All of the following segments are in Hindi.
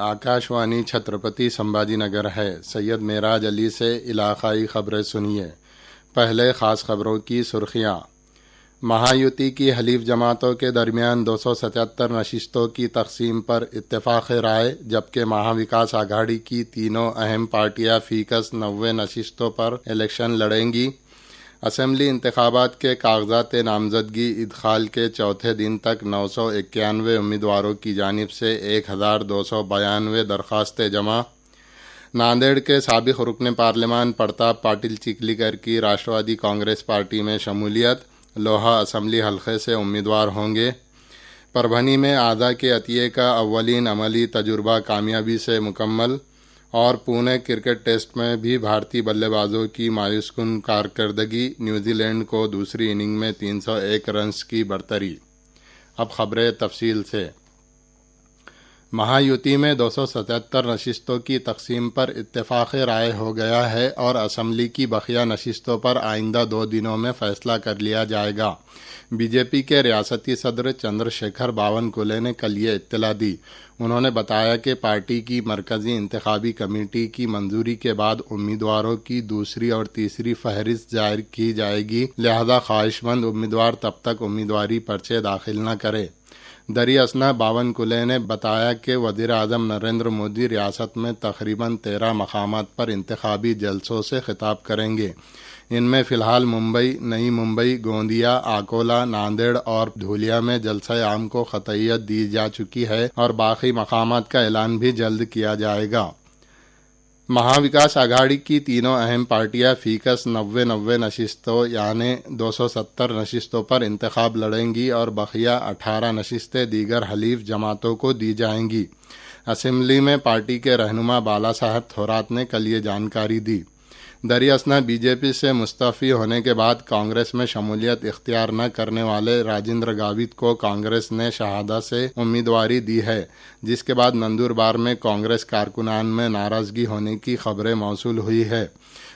आकाशवाणी छत्रपति संभाजीनगर है। सैयद मेराज अली से इलाकाई खबरें सुनिए। पहले ख़ास खबरों की सुर्खियाँ। महायुति की हलीफ जमातों के दरमियान 277 नशिस्तों की तकसीम पर इत्तेफाक राय, जबकि महाविकास आघाड़ी की तीनों अहम पार्टियां फीकस 90 नशिस्तों पर इलेक्शन लड़ेंगी। असेंबली इंतखाबात के कागजात नामजदगी इदखाल के चौथे दिन तक 991 उम्मीदवारों की जानिब से 1292 दरख्वास्तें जमा। नांदेड़ के साबिक रुकन पार्लिमान प्रताप पाटिल चिखलीकर की राष्ट्रवादी कांग्रेस पार्टी में शमूलियत, लोहा असम्बली हलके से उम्मीदवार होंगे। परभनी में आधा के अतिये का अव्वलीन अमली तजुर्बा कामयाबी से मुकम्मल। और पुणे क्रिकेट टेस्ट में भी भारतीय बल्लेबाजों की मायूसकुन कारकर्दगी, न्यूजीलैंड को दूसरी इनिंग में 301 रन्स की बढ़तरी। अब खबरें तफसील से। महायुति में 277 नशिस्तों की तकसीम पर इत्तेफाक राय हो गया है और असम्बली की बकिया नशिस्तों पर आइंदा 2 दिनों में फैसला कर लिया जाएगा। बीजेपी के रियासती सदर चंद्रशेखर बावनकुले ने कल ये इत्तला दी। उन्होंने बताया कि पार्टी की मरकजी इंतखाबी कमेटी की मंजूरी के बाद उम्मीदवारों की दूसरी और तीसरी फहरिस्त जाहिर की जाएगी, लिहाजा ख्वाहिशमंद उम्मीदवार तब तक उम्मीदवारी पर्चे दाखिल न करे। दरियासना बावनकुले ने बताया कि वज़ीर आज़म नरेंद्र मोदी रियासत में तकरीबन 13 मकामात पर इंतखाबी जलसों से खिताब करेंगे। इनमें फ़िलहाल मुंबई, नई मुंबई, गोंदिया, आकोला, नांदेड़ और धूलिया में जलसा आम को ख़तइयत दी जा चुकी है और बाकी मकामात का ऐलान भी जल्द किया जाएगा। महाविकास आघाड़ी की तीनों अहम पार्टियां फीकस 90 नशिस्तों यानी 270 नशिस्तों पर इंतखाब लड़ेंगी और बकिया 18 नशिस्तें दीगर हलीफ जमातों को दी जाएंगी। असेंबली में पार्टी के रहनुमा बाला साहब थोरात ने कल ये जानकारी दी। दरियासना बीजेपी से मुस्तफ़ी होने के बाद कांग्रेस में शमूलियत इख्तियार न करने वाले राजेंद्र गावित को कांग्रेस ने शहादा से उम्मीदवारी दी है, जिसके बाद नंदुरबार में कांग्रेस कारकुनान में नाराज़गी होने की खबरें मौसूल हुई है।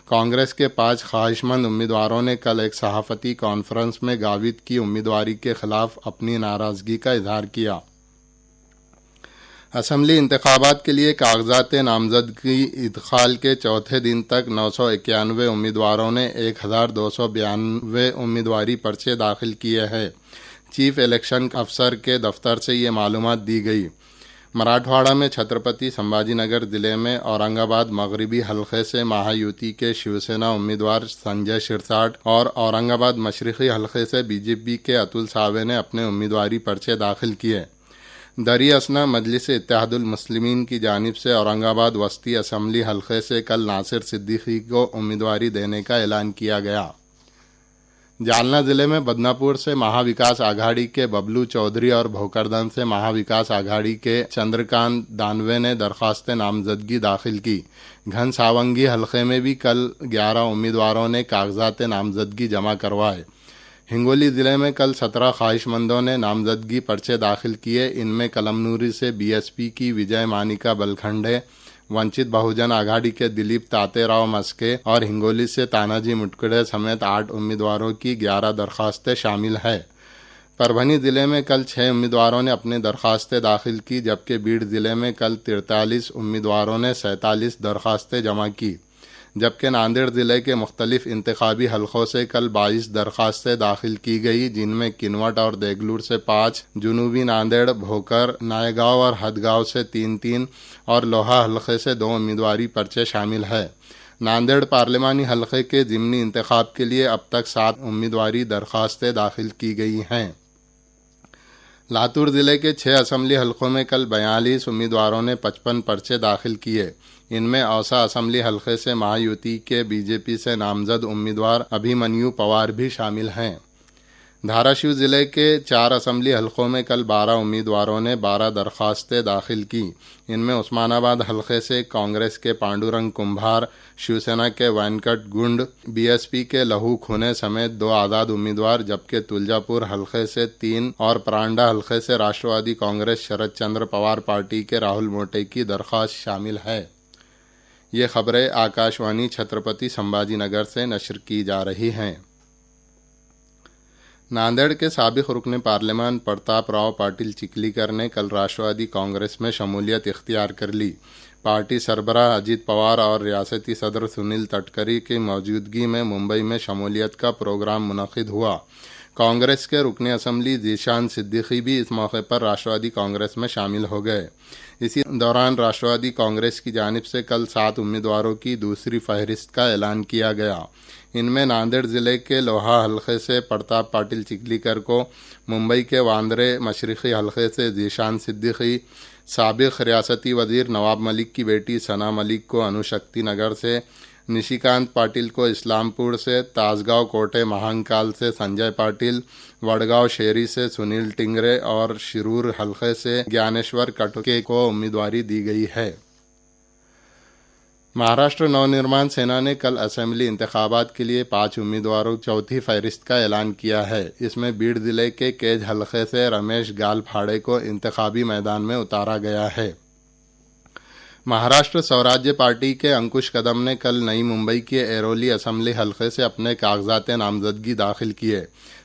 कांग्रेस के 5 ख्वाहिशमंद उम्मीदवारों ने कल एक सहाफ़ती कॉन्फ्रेंस में गावित की उम्मीदवारी के खिलाफ अपनी नाराज़गी का इजहार किया। असम्बली इंतखाबात के लिए कागजात नामजदगी इदखाल के चौथे दिन तक 991 उम्मीदवारों ने 1292 उम्मीदवारी पर्चे दाखिल किए हैं। चीफ इलेक्शन अफसर के दफ्तर से ये मालूमात दी गई। मराठवाड़ा में छत्रपति संभाजीनगर ज़िले में औरंगाबाद मगरबी हलके से महायुति के शिवसेना उम्मीदवार संजय शिरसाट और औरंगाबाद मशरक़ी हलके से बीजेपी के अतुल सावे ने अपने उम्मीदवारी पर्चे दाखिल किए। दरियासना मजलिस इत्तेहादुल मुस्लिमीन की जानिब से औरंगाबाद वस्ती असम्बली हलके से कल नासिर सिद्दीकी को उम्मीदवारी देने का ऐलान किया गया। जालना ज़िले में बदनापुर से महाविकास आघाड़ी के बबलू चौधरी और भोकरदन से महाविकास आघाड़ी के चंद्रकांत दानवे ने दरख्वास्त नामजदगी दाखिल की। घनसावंगी हलके में भी कल 11 उम्मीदवारों ने कागजात नामजदगी जमा करवाए। हिंगोली ज़िले में कल 17 ख्वाहिशमंदों ने नामजदगी पर्चे दाखिल किए। इनमें कलमनूरी से बीएसपी की विजय मानिका बलखंडे, वंचित बहुजन आघाड़ी के दिलीप तातेराव मस्के और हिंगोली से तानाजी मुटकुड़े समेत 8 उम्मीदवारों की 11 दरख्वास्तें शामिल है। परभनी ज़िले में कल 6 उम्मीदवारों ने अपनी दरख्वास्तें दाखिल की, जबकि बीड़ ज़िले में कल 43 उम्मीदवारों ने 47 दरख्वास्तें जमा की। जबकि नांदेड़ ज़िले के मुख्तलिफ इंतखाबी हलकों से कल 22 दरख्वास्तें दाखिल की गई, जिनमें किनवट और देगलूर से 5, जुनूबी नांदेड़, भोकर, नायगांव और हदगांव से 3-3 और लोहा हलके से 2 उम्मीदवारी पर्चे शामिल है। नांदेड़ पार्लिमानी हलके के ज़िमनी इंतखाब के लिए अब तक 7 उम्मीदवारी दरख्वास्तें दाखिल की गई हैं। लातूर ज़िले के 6 असम्बली हलकों में कल 42 उम्मीदवारों ने 55 पर्चे दाखिल किए। इनमें औसा असम्बली हलके से महायुति के बीजेपी से नामजद उम्मीदवार अभिमन्यु पवार भी शामिल हैं। धाराशिव ज़िले के 4 असम्बली हलकों में कल 12 उम्मीदवारों ने 12 दरख्वास्तें दाखिल की। इनमें उस्मानाबाद हलके से कांग्रेस के पांडुरंग कुंभार, शिवसेना के वेंकट गुंड, बीएसपी के लहू खुने समेत 2 आज़ाद उम्मीदवार, जबकि तुलजापुर हलके से 3 और परांडा हलके से राष्ट्रवादी कांग्रेस शरद चंद्र पवार पार्टी के राहुल मोटे की दरख्वास्त शामिल है। ये खबरें आकाशवाणी छत्रपति संभाजीनगर से नशर की जा रही हैं। नांदेड़ के साबिक रुकन पार्लियामान प्रताप राव पाटिल चिखलीकर ने कल राष्ट्रवादी कांग्रेस में शमूलियत इख्तियार कर ली। पार्टी सरबराह अजीत पवार और रियासती सदर सुनील तटकरी की मौजूदगी में मुंबई में शमूलियत का प्रोग्राम मुनक़िद हुआ। कांग्रेस के रुकन असम्बली जीशान सिद्दीकी भी इस मौके पर राष्ट्रवादी कांग्रेस में शामिल हो गए। इसी दौरान राष्ट्रवादी कांग्रेस की जानिब से कल 7 उम्मीदवारों की दूसरी फहरिस्त का ऐलान किया गया। इनमें नांदेड़ ज़िले के लोहा हलके से प्रताप पाटिल चिखलीकर को, मुंबई के वांद्रे मशरिक़ी हलके से जीशान सिद्दीकी, साबिक़ रियासती वज़ीर नवाब मलिक की बेटी सना मलिक को अनुशक्ति नगर से, निशिकांत पाटिल को इस्लामपुर से, तासगांव कोटे महांकाल से संजय पाटिल, वडगांव शेरी से सुनील टिंगरे और शिरूर हलके से ज्ञानेश्वर कटके को उम्मीदवारी दी गई है। महाराष्ट्र नवनिर्माण सेना ने कल असेंबली इंतखाबात के लिए 5 उम्मीदवारों की चौथी फहरिस्त का ऐलान किया है। इसमें बीड़ जिले के केज हलके से रमेश गालफाड़े को इंतखाबी मैदान में उतारा गया है। महाराष्ट्र स्वराज्य पार्टी के अंकुश कदम ने कल नई मुंबई के एरोली असेंबली हलके से अपने कागजात नामजदगी दाखिल किए।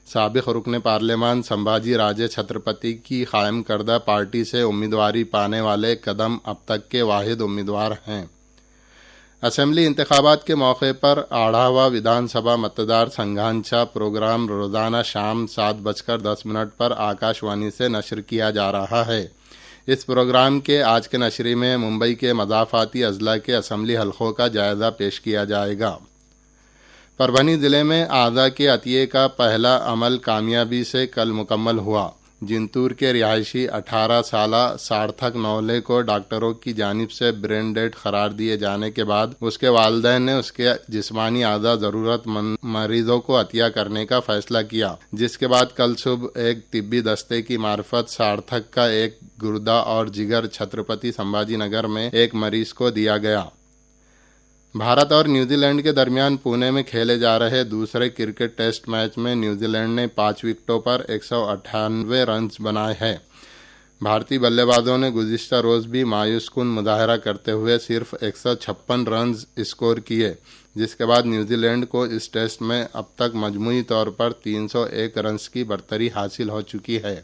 साबिक रुकन पार्लियामान संभाजी राजे छत्रपति की कायम करदा पार्टी से उम्मीदवारी पाने वाले कदम अब तक के वाहिद उम्मीदवार हैं। असेंबली इंतखाबात के मौके पर आढ़ावा विधानसभा मतदार संघांचा प्रोग्राम रोजाना शाम 7:10 पर आकाशवाणी से नशर किया जा रहा है। इस प्रोग्राम के आज के नशरी में मुंबई के मज़ाफ़ाती अजला के असम्बली हलकों का जायज़ा पेश किया जाएगा। परभनी ज़िले में आज़ा के अतिये का पहला अमल कामयाबी से कल मुकम्मल हुआ। जिंतूर के रिहायशी 18 साला सार्थक नौले को डॉक्टरों की जानिब से ब्रेन डेड करार दिए जाने के बाद उसके वालिदैन ने उसके जिस्मानी आज़ा ज़रूरतमंद मरीजों को अतिया करने का फैसला किया, जिसके बाद कल सुबह एक तिब्बी दस्ते की मार्फत सार्थक का एक गुर्दा और जिगर छत्रपति संभाजी नगर में एक मरीज को दिया गया। भारत और न्यूजीलैंड के दरमियान पुणे में खेले जा रहे दूसरे क्रिकेट टेस्ट मैच में न्यूजीलैंड ने 5 विकेटों पर 198 रन बनाए हैं। भारतीय बल्लेबाजों ने गुज़िश्ता रोज़ भी मायूसकुन मुजाहरा करते हुए सिर्फ 156 रन स्कोर किए, जिसके बाद न्यूजीलैंड को इस टेस्ट में अब तक मजमूई तौर पर 301 रन की बढ़तरी हासिल हो चुकी है।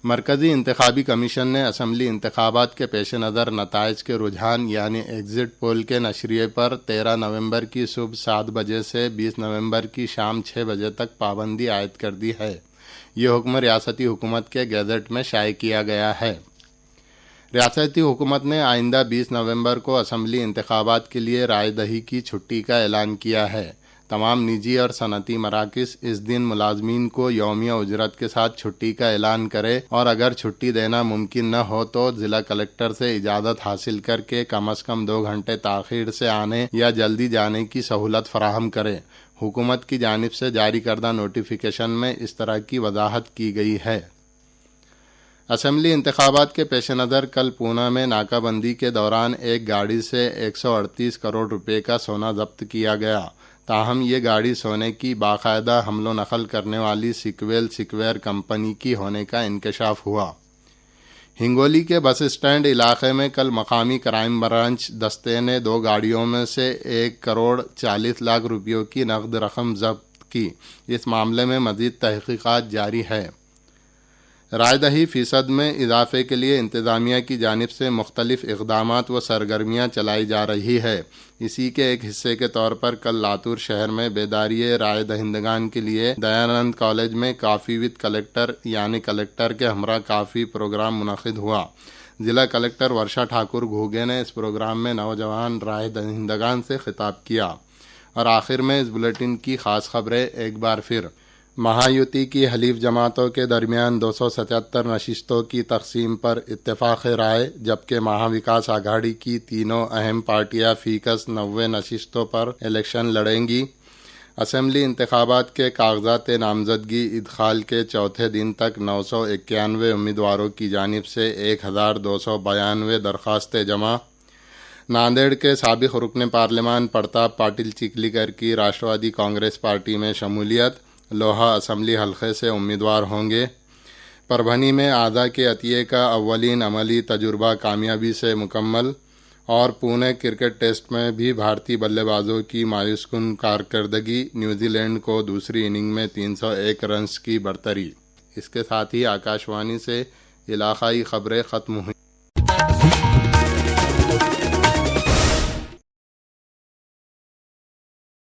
मरकज़ी इंतखाबी कमीशन ने असम्बली इंतखाबात के पेश नज़र नताइज के रुझान यानी एग्ज़िट पोल के नशरिए पर 13 नवंबर की सुबह 7 बजे से 20 नवंबर की शाम 6 बजे तक पाबंदी आयद कर दी है। ये हुक्म रियासती हुकूमत के गैजेट में शाये किया गया है। रियासती हुकूमत ने आइंदा 20 नवंबर को असम्बली इंतखाबात के लिए रायदही की छुट्टी का ऐलान किया है। तमाम निजी और सनती मराकिस इस दिन मुलाजमीन को यौमिया उजरत के साथ छुट्टी का ऐलान करे और अगर छुट्टी देना मुमकिन न हो तो ज़िला कलेक्टर से इजाज़त हासिल करके कम अज़ कम 2 घंटे ताख़ीर से आने या जल्दी जाने की सहूलत फराहम करे। हुकूमत की जानिब से जारी करदा नोटिफिकेशन में इस तरह की वजाहत की गई है। असम्बली इंतखाबात के पेश नज़र कल पूना में नाकाबंदी के दौरान एक गाड़ी से 138 करोड़ रुपए का सोना जब्त किया गया। ताहम ये गाड़ी सोने की बाकायदा हमलो नकल करने वाली सिक्वेर कंपनी की होने का इंकशाफ हुआ। हिंगोली के बस स्टैंड इलाके में कल मकामी क्राइम ब्रांच दस्ते ने 2 गाड़ियों में से 1 करोड़ 40 लाख रुपयों की नकद रकम जब्त की। इस मामले में मज़ीद तहकीकात जारी है। रायदही फ़ीसद में इजाफे के लिए इंतज़ामिया की जानिब से मुख्तलिफ़ इक़दामात व सरगर्मियाँ चलाई जा रही है। इसी के एक हिस्से के तौर पर कल लातूर शहर में बेदारी राय दहिंदगान के लिए दयानंद कॉलेज में काफ़ी विद कलेक्टर यानी कलेक्टर के हमरा काफ़ी प्रोग्राम मुनक़िद हुआ। ज़िला कलेक्टर वर्षा ठाकुर घूगे ने इस प्रोग्राम में नौजवान राय दहिंदगान से खिताब किया। और आखिर में इस बुलेटिन की ख़ास खबरें एक बार फिर। महायुति की हलीफ जमातों के दरमियान 277 नशिस्तों की तकसीम पर इत्तेफाक राय, जबकि महाविकास आघाड़ी की तीनों अहम पार्टियां फ़ीकस 90 नशिस्तों पर इलेक्शन लड़ेंगी। असम्बली इंतखाबात के कागजात नामजदगी इदखाल के चौथे दिन तक 991 उम्मीदवारों की जानिब से 1292 दरख्वास्तें जमा। नांदेड़ के साबिक रुकन पार्लियामान प्रताप पाटिल चिखलीकर की राष्ट्रवादी कांग्रेस पार्टी में शमूलियत, लोहा असम्बली हलके से उम्मीदवार होंगे। परभनी में आज़ा के अतिये का अव्वलीन अमली तजुर्बा कामयाबी से मुकम्मल। और पुणे क्रिकेट टेस्ट में भी भारतीय बल्लेबाजों की मायूसकुन कारकर्दगी, न्यूजीलैंड को दूसरी इनिंग में 301 रन्स की बढ़तरी। इसके साथ ही आकाशवाणी से इलाकाई खबरें ख़त्म हुई।